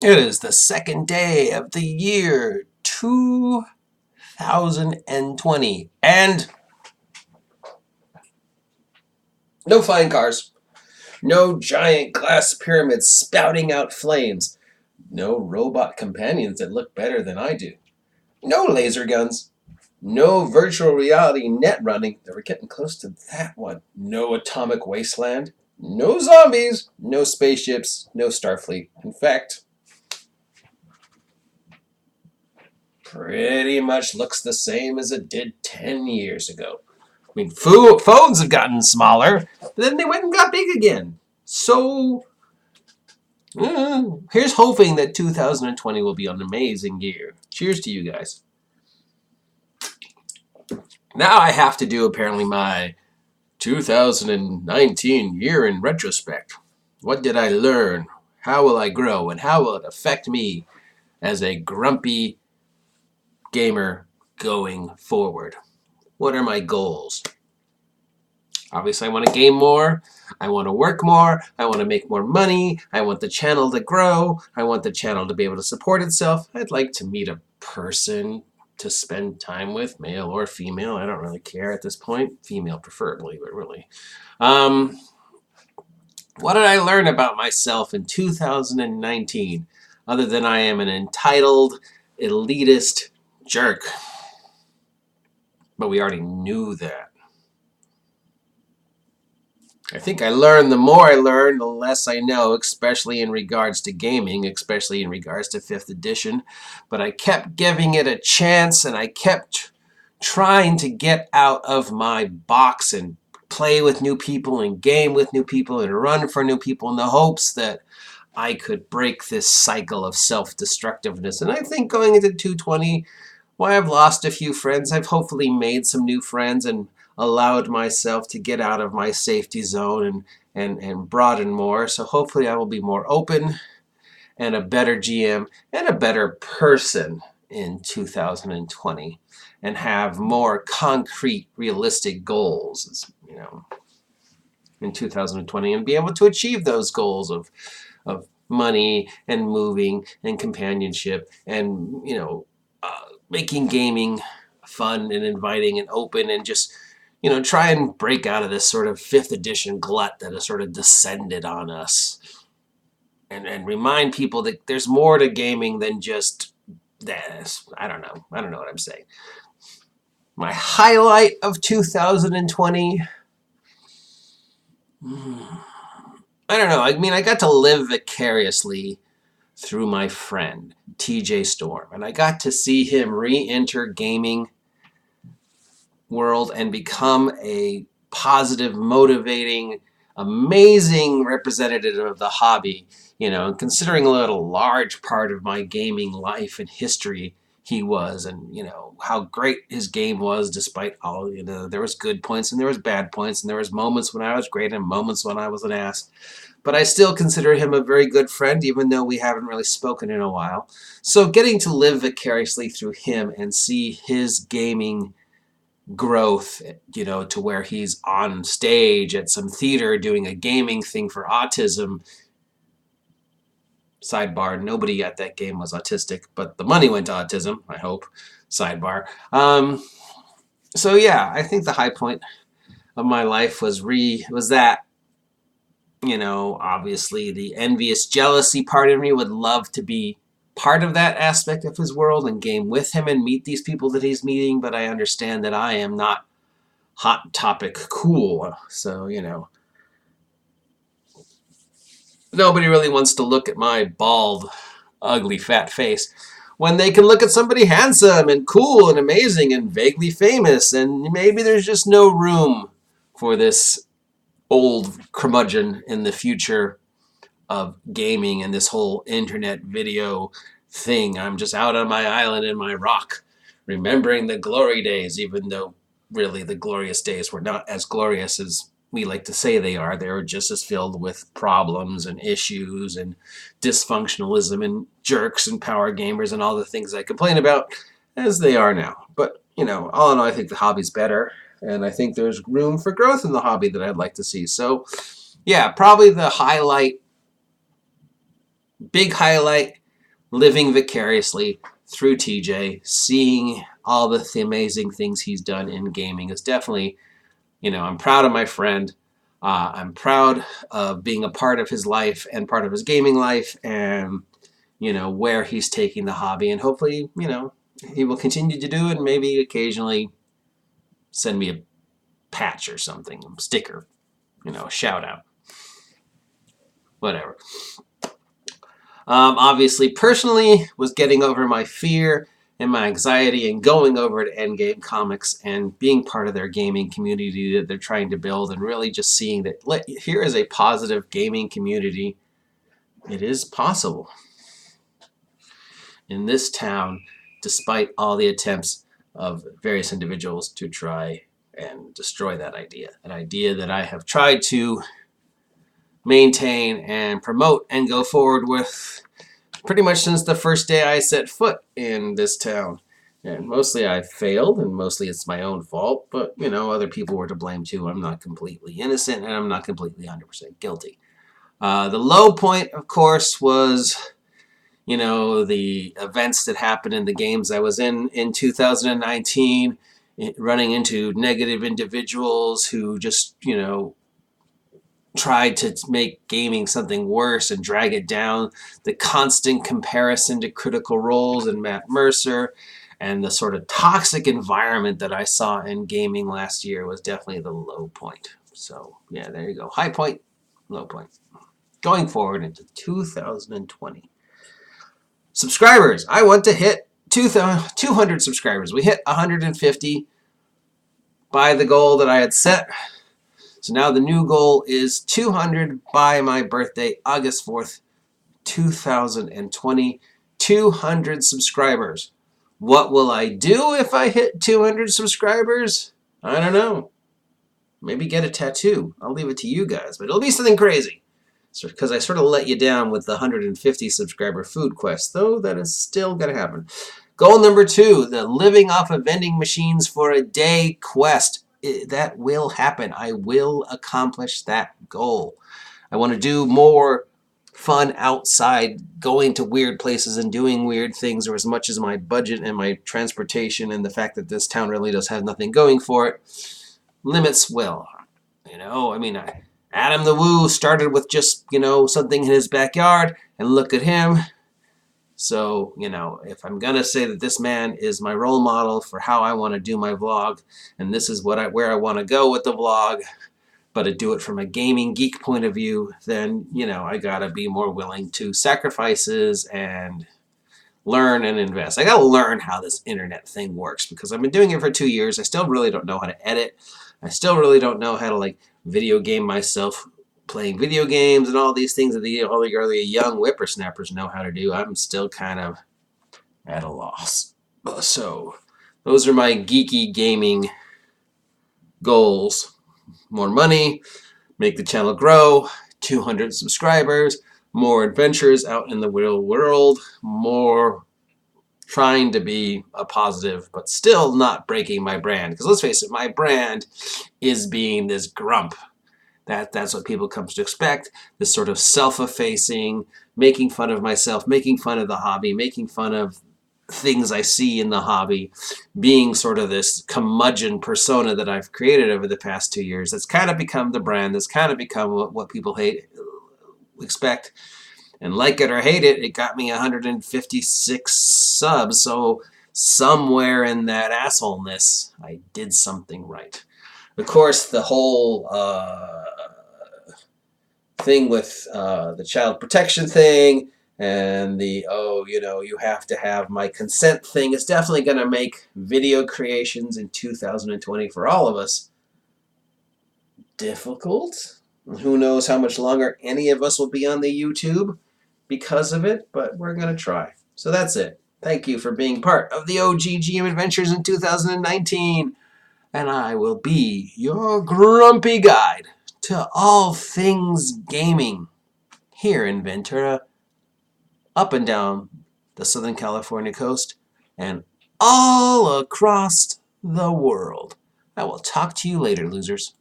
It is the second day of the year 2020, and no flying cars, no giant glass pyramids spouting out flames, no robot companions that look better than I do, no laser guns, no virtual reality net running. They were getting close to that one. No atomic wasteland, no zombies, no spaceships, no Starfleet. In fact, pretty much looks the same as it did 10 years ago. I mean, phones have gotten smaller, but then they went and got big again. So, here's hoping that 2020 will be an amazing year. Cheers to you guys. Now I have to do apparently my 2019 year in retrospect. What did I learn? How will I grow? And how will it affect me as a grumpy gamer going forward? What are my goals? Obviously, I want to game more. I want to work more. I want to make more money. I want the channel to grow. I want the channel to be able to support itself. I'd like to meet a person to spend time with, male or female. I don't really care at this point. Female preferably, but really. What did I learn about myself in 2019 other than I am an entitled, elitist jerk? But we already knew that. I think I learned, the more I learn, the less I know, especially in regards to gaming, especially in regards to 5th edition. But I kept giving it a chance, and I kept trying to get out of my box and play with new people and game with new people and run for new people in the hopes that I could break this cycle of self-destructiveness. And I think going into 220, while I've lost a few friends, I've hopefully made some new friends and allowed myself to get out of my safety zone and broaden more. So hopefully I will be more open and a better GM and a better person in 2020 and have more concrete, realistic goals, in 2020 and be able to achieve those goals of money and moving and companionship and, making gaming fun and inviting and open and just try and break out of this sort of 5th edition glut that has sort of descended on us. And remind people that there's more to gaming than just this. I don't know what I'm saying. My highlight of 2020, I don't know. I mean, I got to live vicariously through my friend, TJ Storm. And I got to see him re-enter gaming world and become a positive, motivating, amazing representative of the hobby. And considering what a large part of my gaming life and history he was, and how great his game was, despite all, there was good points and there was bad points, and there was moments when I was great and moments when I was an ass. But I still consider him a very good friend, even though we haven't really spoken in a while. So getting to live vicariously through him and see his gaming growth, to where he's on stage at some theater doing a gaming thing for autism. Sidebar, nobody at that game was autistic, but the money went to autism, I hope. Sidebar. So yeah, I think the high point of my life was that, obviously the envious jealousy part of me would love to be part of that aspect of his world and game with him and meet these people that he's meeting, but I understand that I am not hot topic cool. So, nobody really wants to look at my bald, ugly, fat face when they can look at somebody handsome and cool and amazing and vaguely famous, and maybe there's just no room for this old curmudgeon in the future of gaming and this whole internet video thing. I'm just out on my island in my rock, remembering the glory days, even though really the glorious days were not as glorious as we like to say they are. They were just as filled with problems and issues and dysfunctionalism and jerks and power gamers and all the things I complain about as they are now. But, all in all, I think the hobby's better, and I think there's room for growth in the hobby that I'd like to see. So, yeah, probably the big highlight living vicariously through TJ, seeing all the amazing things he's done in gaming is definitely, I'm proud of my friend. I'm proud of being a part of his life and part of his gaming life, and where he's taking the hobby, and hopefully, he will continue to do it, and maybe occasionally send me a patch or something, a sticker, a shout out, whatever. Obviously, personally, was getting over my fear and my anxiety and going over to Endgame Comics and being part of their gaming community that they're trying to build, and really just seeing that here is a positive gaming community. It is possible in this town, despite all the attempts of various individuals to try and destroy that idea. An idea that I have tried to maintain and promote and go forward with pretty much since the first day I set foot in this town. And mostly I failed, and mostly it's my own fault, but, other people were to blame too. I'm not completely innocent, and I'm not completely 100% guilty. The low point, of course, was, the events that happened in the games I was in 2019, running into negative individuals who just, tried to make gaming something worse and drag it down. The constant comparison to Critical Roles and Matt Mercer, and the sort of toxic environment that I saw in gaming last year was definitely the low point. So, yeah, there you go. High point, low point. Going forward into 2020. Subscribers. I want to hit 200 subscribers. We hit 150 by the goal that I had set. So now the new goal is 200 by my birthday, August 4th, 2020. 200 subscribers. What will I do if I hit 200 subscribers? I don't know. Maybe get a tattoo. I'll leave it to you guys, but it'll be something crazy. Because I sort of let you down with the 150 subscriber food quest, though that is still going to happen. Goal number 2, the living off of vending machines for a day quest. That will happen. I will accomplish that goal. I want to do more fun outside, going to weird places and doing weird things, or as much as my budget and my transportation and the fact that this town really does have nothing going for it limits will. Adam the Woo started with just, something in his backyard, and look at him. So, if I'm going to say that this man is my role model for how I want to do my vlog, and this is where I want to go with the vlog, but to do it from a gaming geek point of view, then, I got to be more willing to sacrifices and learn and invest. I got to learn how this internet thing works, because I've been doing it for 2 years. I still really don't know how to edit. I still really don't know how to, video game myself playing video games and all these things that all the early young whippersnappers know how to do. I'm still kind of at a loss. So those are my geeky gaming goals. More money, make the channel grow, 200 subscribers, more adventures out in the real world, more trying to be a positive, but still not breaking my brand. Because let's face it, my brand is being this grump. That's what people come to expect, this sort of self-effacing, making fun of myself, making fun of the hobby, making fun of things I see in the hobby, being sort of this curmudgeon persona that I've created over the past 2 years. That's kind of become the brand. That's kind of become what people expect. And like it or hate it, it got me 156 subs. So somewhere in that assholeness, I did something right. Of course, the whole thing with the child protection thing and the, you have to have my consent thing is definitely going to make video creations in 2020 for all of us difficult. Who knows how much longer any of us will be on the YouTube because of it, but we're going to try. So that's it. Thank you for being part of the OG GM Adventures in 2019. And I will be your grumpy guide to all things gaming here in Ventura, up and down the Southern California coast, and all across the world. I will talk to you later, losers.